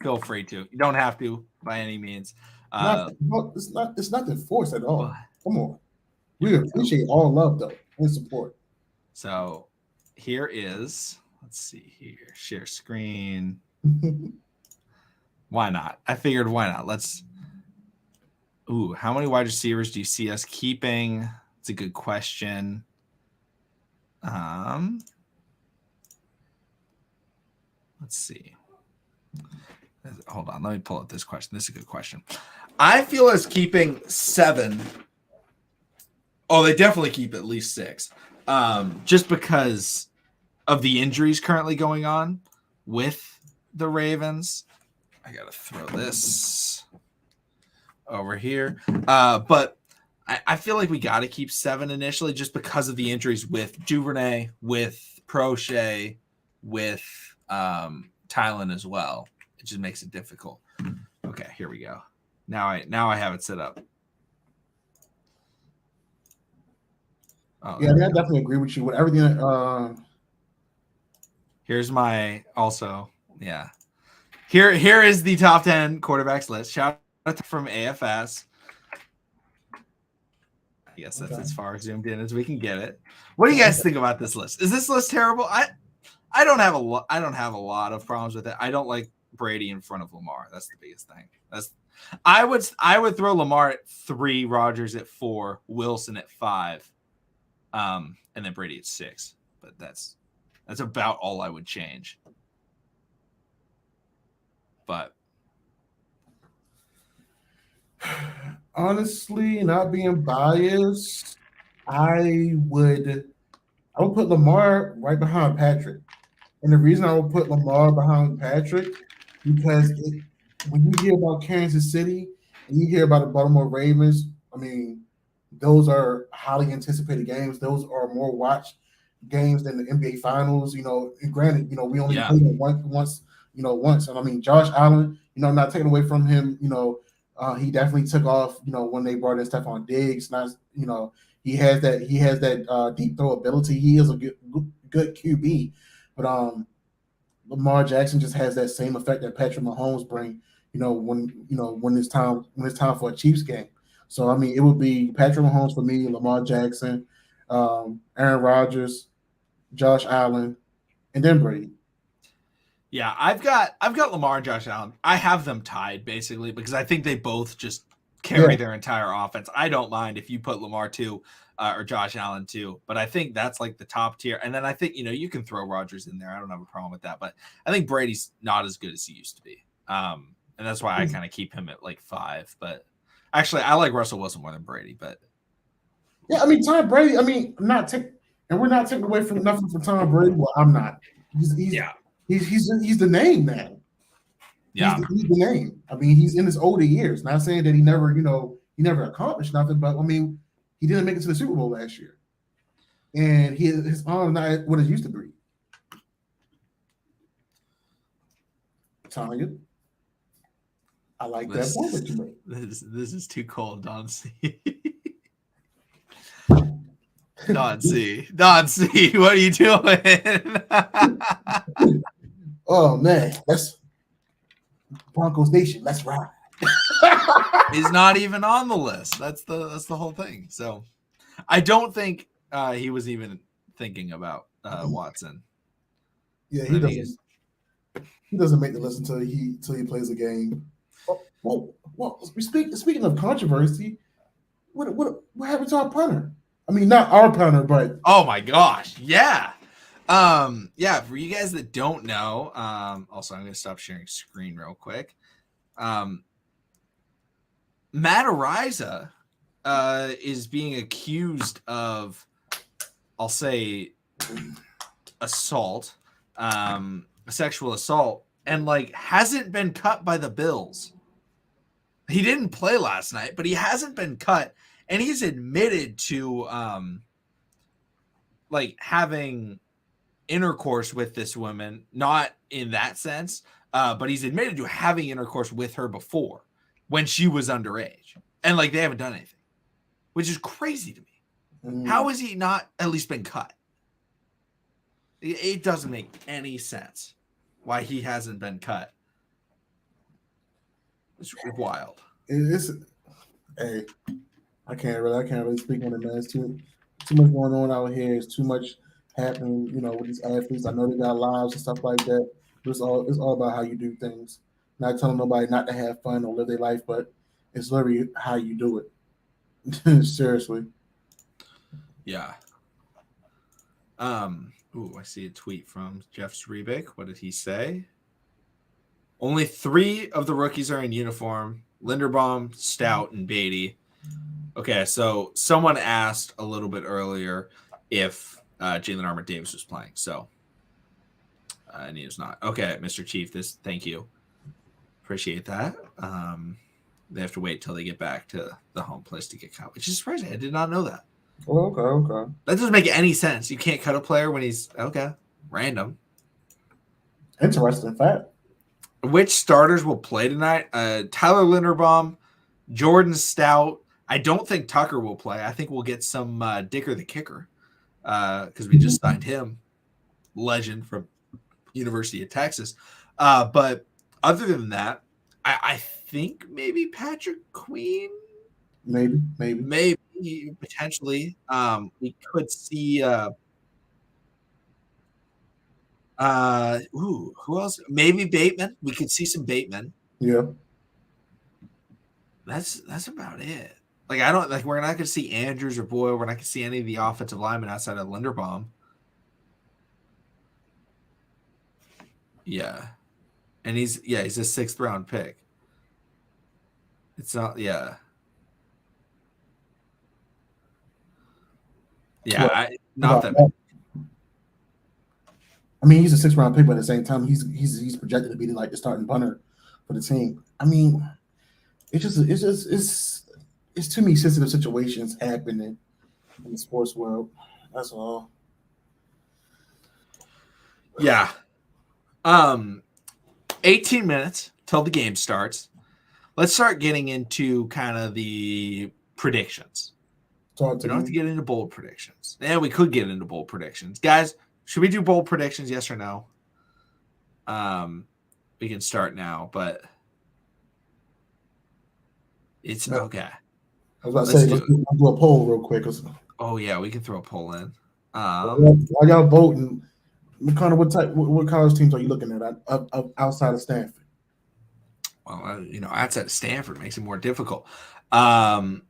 feel free to. You don't have to by any means. It's nothing forced at all. But Come on. We appreciate all love though and support. So here is, let's see here, share screen. Why not? I figured why not? How many wide receivers do you see us keeping? It's a good question. Let's see. Hold on. Let me pull up this question. This is a good question. I feel us keeping 7. Oh, they definitely keep at least 6. Just because of the injuries currently going on with the Ravens. I got to throw this over here. But I feel like we got to keep 7 initially just because of the injuries with Duvernay, with Prochet, with Tylen as well. It just makes it difficult. Okay, here we go. Now I have it set up. Oh, yeah, I definitely agree with you with everything. Here's my also, yeah. Here is the top 10 quarterbacks list. Shout out from AFS. I guess that's as far zoomed in as we can get it. What do you guys think about this list? Is this list terrible? I don't have a lot of problems with it. I don't like Brady in front of Lamar. That's the biggest thing. I would throw Lamar at 3, Rodgers at 4, Wilson at 5, and then Brady at 6. But that's about all I would change. But honestly, not being biased, I would put Lamar right behind Patrick. And the reason I would put Lamar behind Patrick, because when you hear about Kansas City and you hear about the Baltimore Ravens, I mean, those are highly anticipated games. Those are more watched games than the NBA Finals. And granted, we only played it once. And I mean, Josh Allen, I'm not taking away from him. He definitely took off. When they brought in Stephon Diggs, he has that deep throw ability. He is a good QB, but Lamar Jackson just has that same effect that Patrick Mahomes bring. When it's time for a Chiefs game. So I mean, it would be Patrick Mahomes for me, Lamar Jackson, Aaron Rodgers, Josh Allen, and then Brady. Yeah, I've got Lamar and Josh Allen. I have them tied basically because I think they both just carry their entire offense. I don't mind if you put Lamar 2 or Josh Allen 2, but I think that's like the top tier. And then I think you can throw Rodgers in there. I don't have a problem with that, but I think Brady's not as good as he used to be, and that's why I kind of keep him at like 5. But actually, I like Russell Wilson more than Brady. But yeah, I mean Tom Brady. I mean, we're not taking away from nothing from Tom Brady. Well, I'm not. He's the name now. Yeah, he's the name. I mean, he's in his older years. Not saying that he never accomplished nothing, but I mean, he didn't make it to the Super Bowl last year, and his arm not what it used to be. Tanya, I like that point that you made. This is too cold, Don C. Don C, what are you doing? Oh man, that's Broncos Nation. Let's ride. He's not even on the list. That's the whole thing. So I don't think he was even thinking about Watson. Yeah, he doesn't. He doesn't make the list until he plays a game. Well, speaking of controversy, what happened to our punter? I mean, not our punter, but oh my gosh, yeah. For you guys that don't know, also I'm gonna stop sharing screen real quick. Matt Ariza is being accused of, I'll say, assault, sexual assault, and hasn't been cut by the Bills. He didn't play last night, but he hasn't been cut, and he's admitted to having intercourse with this woman, not in that sense, but he's admitted to having intercourse with her before when she was underage. And like they haven't done anything, which is crazy to me. How has he not at least been cut? It doesn't make any sense why he hasn't been cut. It's wild. It's hey, I can't really speak on it, man. It's too much going on out here. It's too much happening, with these athletes. I know they got lives and stuff like that. But it's all about how you do things. Not telling nobody not to have fun or live their life, but it's literally how you do it. Seriously. Yeah. I see a tweet from Jeff Zrebick. What did he say? Only 3 of the rookies are in uniform: Linderbaum, Stout, and Beatty. Okay, so someone asked a little bit earlier if Jalen Armour Davis was playing. So, and he was not. Okay, Mr. Chief, thank you. Appreciate that. They have to wait till they get back to the home place to get cut, which is surprising. I did not know that. Oh, okay. That doesn't make any sense. You can't cut a player when he's random. Interesting fact. Which starters will play tonight? Tyler Linderbaum, Jordan Stout. I don't think Tucker will play. I think we'll get some Dicker the kicker because we just signed him, legend from University of Texas. But other than that, I think maybe Patrick Queen. Maybe potentially. We could see. Who else? Maybe Bateman. We could see some Bateman. Yeah. That's about it. Like I don't like we're not gonna see Andrews or Boyle. We're not gonna see any of the offensive linemen outside of Linderbaum. Yeah. And he's a 6th round pick. It's not not that bad. I mean, he's a 6th round pick, but at the same time, he's projected to be like the starting punter for the team. I mean, it's too many sensitive situations happening in the sports world. That's all. Yeah. 18 minutes till the game starts. Let's start getting into kind of the predictions. We don't have to get into bold predictions. Yeah, we could get into bold predictions. Guys, should we do bold predictions, yes or no? We can start now, but it's okay. I was about to say, let's do a poll real quick. Oh, yeah, we can throw a poll in. While y'all voting, Connor, what college teams are you looking at outside of Stanford? Well, outside of Stanford makes it more difficult. I'm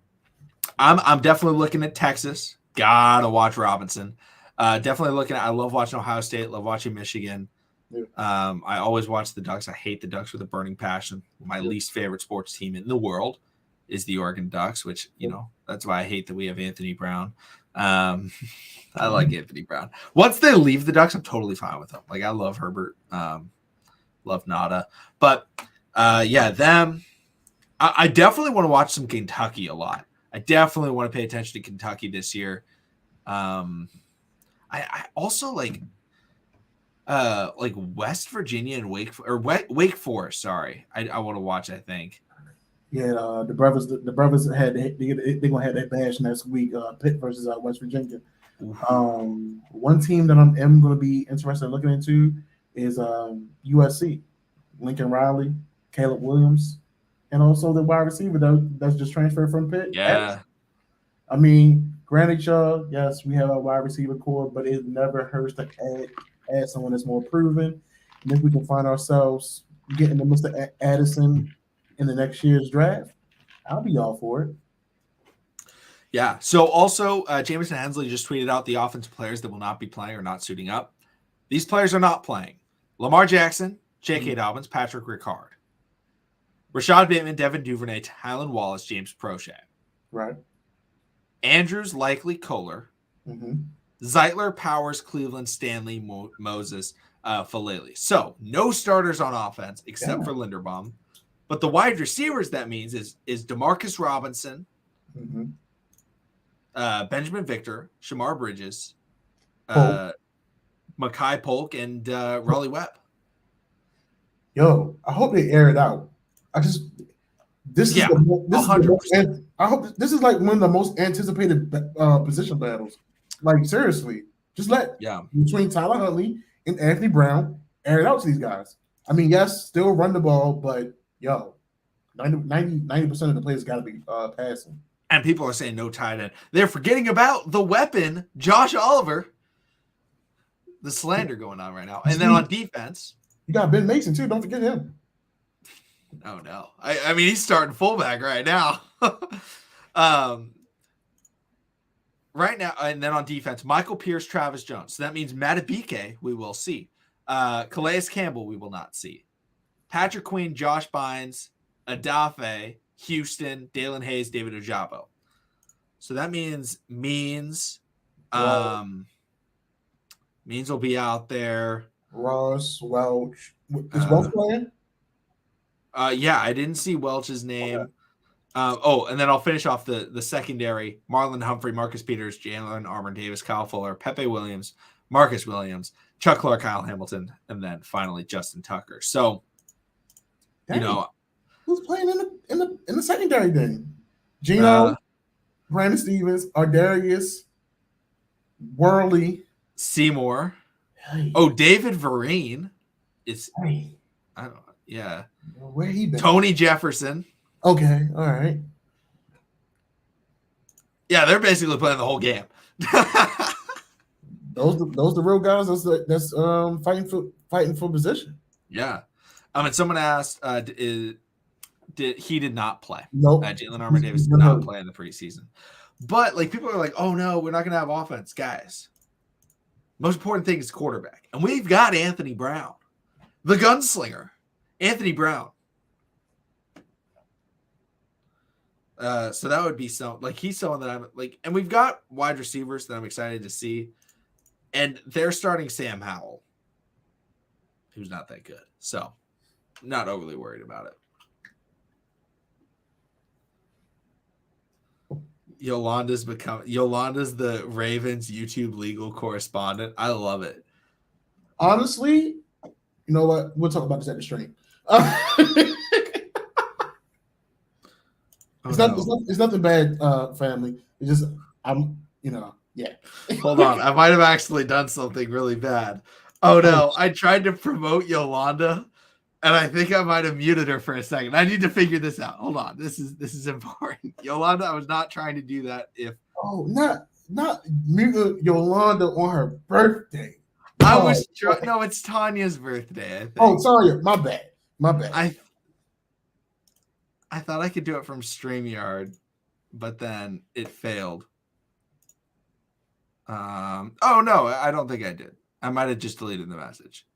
definitely looking at Texas. Gotta watch Robinson. Definitely looking at. I love watching Ohio State. Love watching Michigan. Yeah. I always watch the Ducks. I hate the Ducks with a burning passion. My least favorite sports team in the world is the Oregon Ducks, which that's why I hate that we have Anthony Brown. I like Anthony Brown. Once they leave the Ducks, I'm totally fine with them. Like I love Herbert. Love Nada. But them. I definitely want to watch some Kentucky a lot. I definitely want to pay attention to Kentucky this year. I also like West Virginia and Wake Forest. Sorry, I want to watch. I think. Yeah, the brothers had they're gonna have that bash next week. Pitt versus West Virginia. One team that I'm going to be interested in looking into is USC. Lincoln Riley, Caleb Williams, and also the wide receiver that's just transferred from Pitt. Yeah. I mean, granted, y'all, yes, we have a wide receiver core, but it never hurts to add someone that's more proven. And if we can find ourselves getting the Mr. Addison in the next year's draft, I'll be all for it. Yeah. So also, Jameson Hensley just tweeted out the offensive players that will not be playing or not suiting up. These players are not playing. Lamar Jackson, J.K. Dobbins, Patrick Ricard, Rashad Bateman, Devin Duvernay, Tylan Wallace, James Prochet. Right. Andrews, Likely, Kohler. Mm-hmm. Zeitler, Powers, Cleveland, Stanley, Moses, Falele. So no starters on offense except for Linderbaum. But the wide receivers that means is DeMarcus Robinson, Benjamin Victor, Shamar Bridges, Makai Polk and Raleigh Webb. Yo, I hope they air it out. This is 100%. I hope this is like one of the most anticipated position battles. Like seriously, just let between Tyler Huntley and Anthony Brown air it out to these guys. I mean, yes, still run the ball, but yo, 90% of the players got to be passing. And people are saying no tight end. They're forgetting about the weapon, Josh Oliver. The slander going on right now. And then on defense, you got Ben Mason too. Don't forget him. Oh no! I mean, he's starting fullback right now. Right now, and then on defense, Michael Pierce, Travis Jones. So that means Matabike we will see. Calais Campbell we will not see. Patrick Queen, Josh Bynes, Adafe, Houston, Dalen Hayes, David Ojabo. So that means Means will be out there. Ross, Welch. Is Welch playing? Yeah, I didn't see Welch's name. Okay. And then I'll finish off the secondary. Marlon Humphrey, Marcus Peters, Jalen Armour Davis, Kyle Fuller, Pepe Williams, Marcus Williams, Chuck Clark, Kyle Hamilton, and then finally Justin Tucker. So, who's playing in the secondary then? Gino, Brandon Stevens, Ardarius, Worley, Seymour. Hey. Oh, David Vereen is. Hey. I don't know. Yeah. Where he been? Tony Jefferson. Okay. All right. Yeah, they're basically playing the whole game. those the real guys. That's fighting for position. Yeah. And someone asked, he did not play. Nope. Jalen Armour Davis did not play in the preseason. But like people are like, oh no, we're not gonna have offense, guys. Most important thing is quarterback. And we've got Anthony Brown, the gunslinger. Anthony Brown. So that would be he's someone that I'm like, and we've got wide receivers that I'm excited to see. And they're starting Sam Howell, who's not that good. So not overly worried about it. Yolanda's the Ravens YouTube legal correspondent. I love it. Honestly, you know what? We'll talk about this at the stream. It's nothing bad, family. It's just yeah. Hold on, I might have actually done something really bad. Oh no, I tried to promote Yolanda, and I think I might have muted her for a second. I need to figure this out. Hold on, this is important. Yolanda, I was not trying to do that. Not mute Yolanda on her birthday. No, it's Tanya's birthday. I think. Oh, sorry, my bad. I thought I could do it from StreamYard, but then it failed. Oh no, I don't think I did. I might have just deleted the message.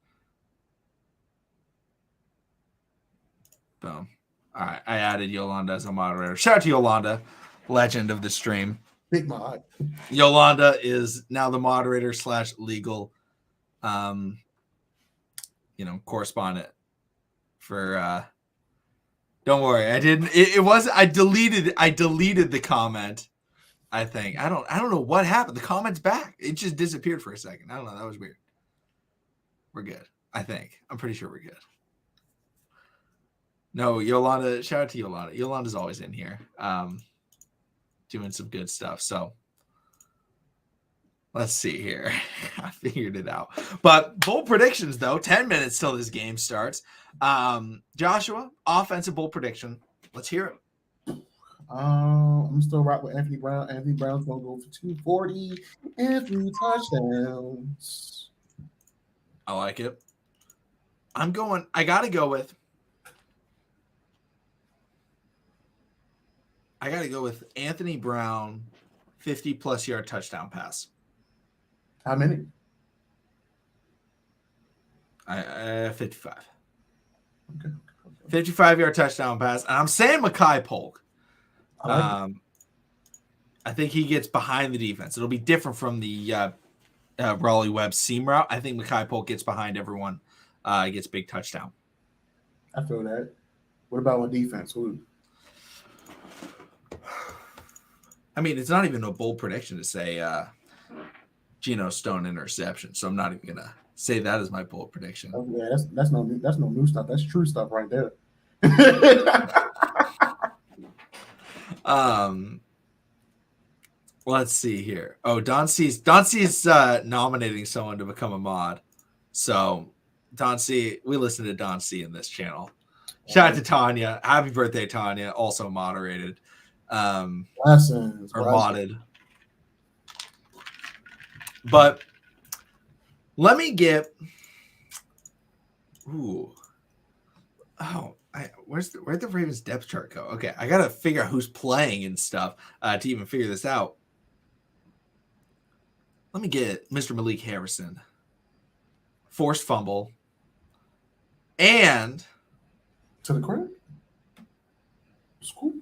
Boom. All right, I added Yolanda as a moderator. Shout out to Yolanda, legend of the stream. Big mod. Yolanda is now the moderator / legal, correspondent for. Don't worry, I didn't. It was I deleted the comment. I think I don't know what happened. The comment's back. It just disappeared for a second. I don't know. That was weird. We're good. I think. I'm pretty sure we're good. No, Yolanda. Shout out to Yolanda. Yolanda's always in here, doing some good stuff. So let's see here. I figured it out. But bold predictions though. 10 minutes till this game starts. Joshua, offensive bold prediction. Let's hear it. I'm still right with Anthony Brown. Anthony Brown's gonna go for 240 and 3 touchdowns. I like it. I gotta go with Anthony Brown, 50+ yard touchdown pass. How many? 55. Okay. 55-yard touchdown pass. And I'm saying Makai Polk. I think he gets behind the defense. It'll be different from the Raleigh Webb seam route. I think Makai Polk gets behind everyone. Gets big touchdown. I feel that. What about on defense? I mean, it's not even a bold prediction to say Geno Stone interception. So I'm not even gonna say that as my bold prediction. Oh, yeah, that's no new stuff. That's true stuff right there. Let's see here. Oh, Don C's nominating someone to become a mod. So Don C, we listen to Don C in this channel. Shout out to Tanya. Happy birthday, Tanya. Also moderated. Blessings. Or modded. But let me get. Ooh. Oh, where'd the Ravens depth chart go? Okay, I gotta figure out who's playing and stuff to even figure this out. Let me get Mr. Malik Harrison. Forced fumble. And to the crib. School.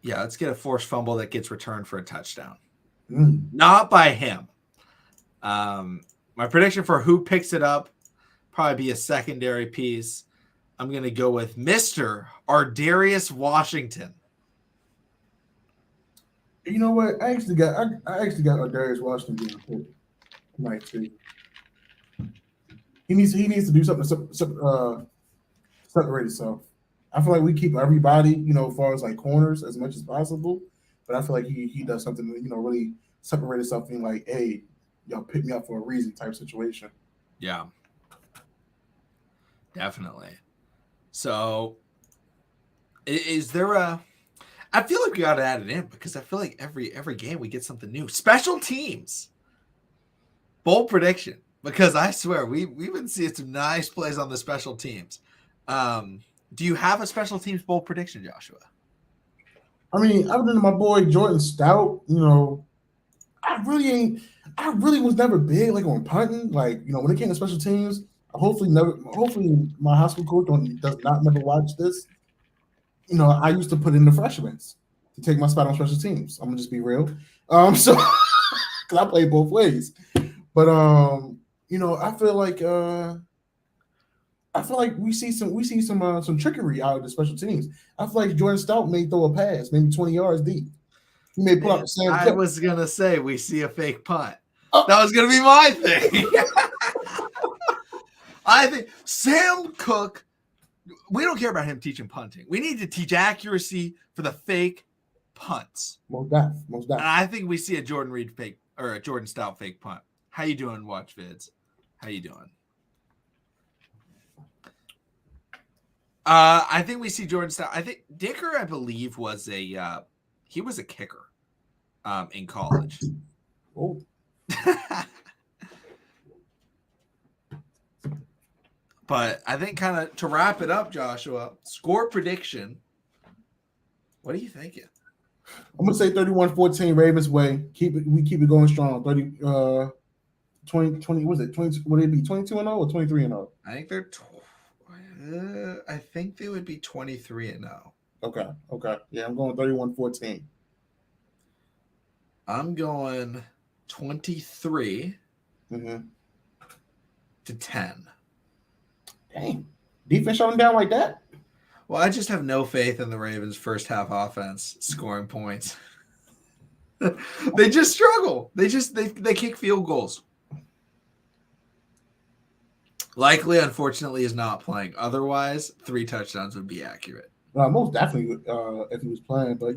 Yeah, let's get a forced fumble that gets returned for a touchdown. Not by him. My prediction for who picks it up, probably be a secondary piece. I'm going to go with Mr. Ardarius Washington. You know what? I actually got Ardarius Washington being picked tonight too. He needs to do something to separate himself. I feel like we keep everybody, as far as like corners as much as possible, but I feel like he does something to, really separate himself, being like, hey, y'all pick me up for a reason type situation. Yeah. Definitely. So is there I feel like we got to add it in because I feel like every game we get something new. Special teams. Bold prediction. Because I swear we've been seeing some nice plays on the special teams. Do you have a special teams bold prediction, Joshua? I mean, other than my boy Jordan Stout, I really was never big like on punting. Like, when it came to special teams, hopefully my high school coach does not never watch this. I used to put in the freshmen to take my spot on special teams. I'm gonna just be real. So because I play both ways. But I feel like we see some trickery out of the special teams. I feel like Jordan Stout may throw a pass, maybe 20 yards deep. He may pull out the Sam I Cook. was gonna say we see a fake punt. Oh. That was gonna be my thing. I think Sam Cook. We don't care about him teaching punting. We need to teach accuracy for the fake punts. Most definitely. And I think we see a Jordan Reed fake or a Jordan Stout fake punt. How you doing, Watch Vids? How you doing? I think we see Jordan Stout. I think Dicker, I believe, was a kicker in college. Oh. But I think kind of to wrap it up, Joshua, score prediction. What are you thinking? I'm gonna say 31-14 Ravens way. We keep it going strong. 20 was it 20? Would it be 22-0 or 23-0? I think they're. I think they would be 23-0. Okay. Yeah, I'm going 31-14. I'm going 23 to 10. Dang. Defense shut them down like that? Well, I just have no faith in the Ravens' first half offense scoring points. They just struggle. They kick field goals. Likely, unfortunately, is not playing. Otherwise, 3 touchdowns would be accurate. Most definitely if he was playing, but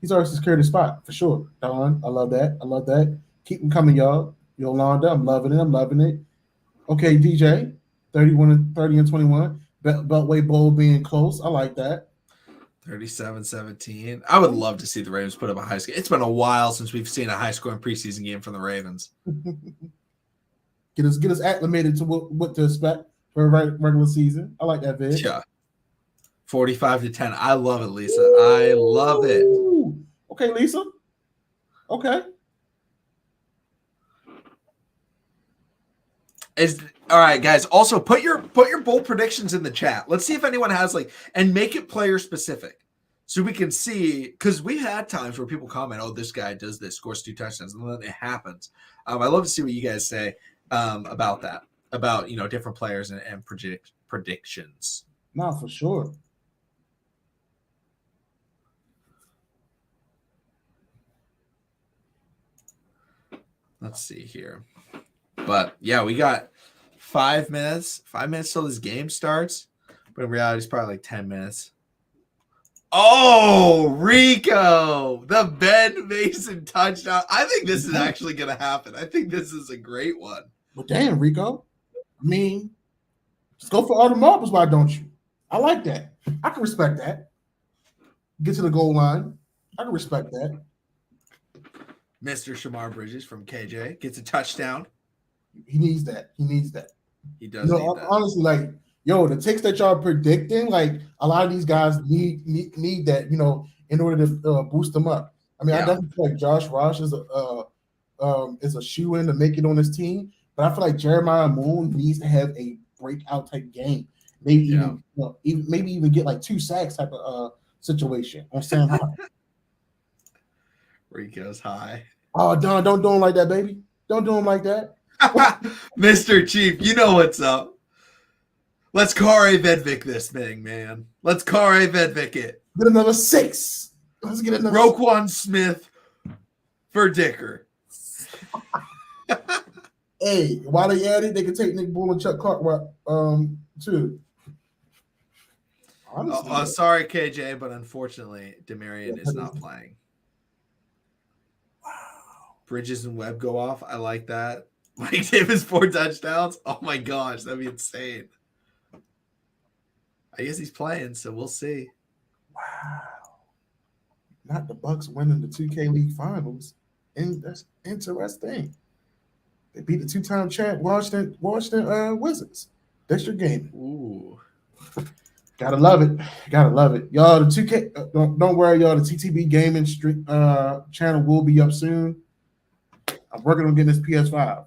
he's already secured his spot for sure. Don, I love that. Keep them coming, y'all. Yolanda, I'm loving it. Okay, DJ, 30-21. Beltway Bowl being close. I like that. 37-17. I would love to see the Ravens put up a high score. It's been a while since we've seen a high-scoring preseason game from the Ravens. Get us acclimated to what to expect for a regular season. I like that, vid. Yeah. 45-10. I love it, Lisa. I love it. Okay, Lisa. Okay. All right, guys. Also, put your bold predictions in the chat. Let's see if anyone has and make it player specific, so we can see, because we had times where people comment, "Oh, this guy does this, scores 2 touchdowns," and then it happens. I love to see what you guys say about that, about different players and predictions. No, for sure. Let's see here. But yeah, we got 5 minutes. 5 minutes till this game starts. But in reality, it's probably like 10 minutes. Oh, Rico, the Ben Mason touchdown. I think this is actually going to happen. I think this is a great one. But damn, Rico. I mean, just go for all the marbles, why don't you? I like that. I can respect that. Get to the goal line. I can respect that. Mr. Shamar Bridges from KJ gets a touchdown. He needs that. He needs that. He does need that. Honestly, like, the takes that y'all predicting, like, a lot of these guys need that, in order to boost them up. I mean, I definitely feel like Josh Ross is a shoe-in to make it on his team, but I feel like Jeremiah Moon needs to have a breakout type game. Maybe even get like 2 sacks type of situation on Sam Howell. Rico's high. Oh, Don, don't do him like that, baby. Don't do him like that. Mr. Chief, you know what's up. Let's Kare Vedvik this thing, man. Let's Kare Vedvik it. Get another 6. Let's get another Roquan Smith for Dicker. Hey, while they at it, they can take Nick Bull and Chuck Clark too. Honestly, sorry, KJ, but unfortunately, Demarion is not playing. Wow. Bridges and Webb go off. I like that. Mike Davis 4 touchdowns. Oh my gosh, that'd be insane. I guess he's playing, so we'll see. Wow. Not the Bucks winning the 2K League Finals. And that's interesting. They beat the 2-time champ Washington Wizards. That's your game. Ooh. Gotta love it. Gotta love it. Y'all, the 2K, don't worry, y'all. The TTB Gaming channel will be up soon. I'm working on getting this PS5.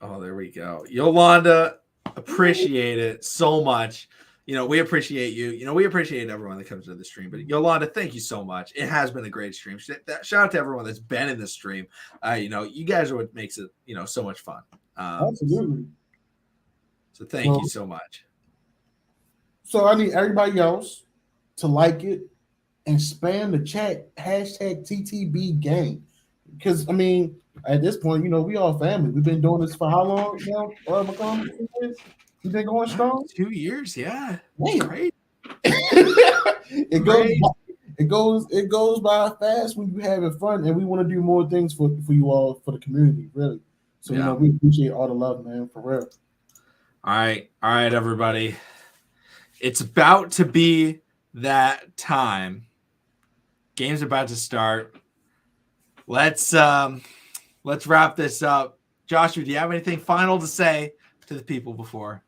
Oh, there we go. Yolanda, appreciate it so much. We appreciate you. We appreciate everyone that comes to the stream. But Yolanda, thank you so much. It has been a great stream. Shout out to everyone that's been in the stream. You guys are what makes it, so much fun. Absolutely. So thank you so much. So I need everybody else to like it and spam the chat #TTB game. Because, I mean, at this point, we all family. We've been doing this for how long now? You've been going strong? 2 years, yeah. Great. It goes by fast when you're having fun, and we want to do more things for you all, for the community, really. So we appreciate all the love, man, for real. All right, everybody. It's about to be that time. Game's about to start. Let's wrap this up. Joshua, do you have anything final to say to the people before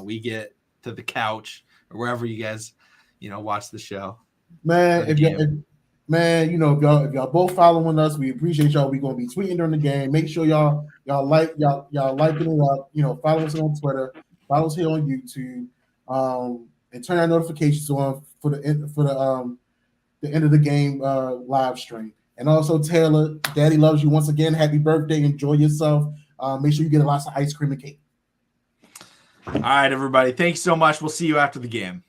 we get to the couch or wherever you guys watch the show? Man, if y'all both following us, we appreciate y'all. We're gonna be tweeting during the game. Make sure y'all liking it up. Follow us on Twitter, follow us here on YouTube, and turn our notifications on for the end of the game live stream. And also, Taylor, Daddy loves you once again. Happy birthday! Enjoy yourself. Make sure you get lots of ice cream and cake. All right, everybody. Thanks so much. We'll see you after the game.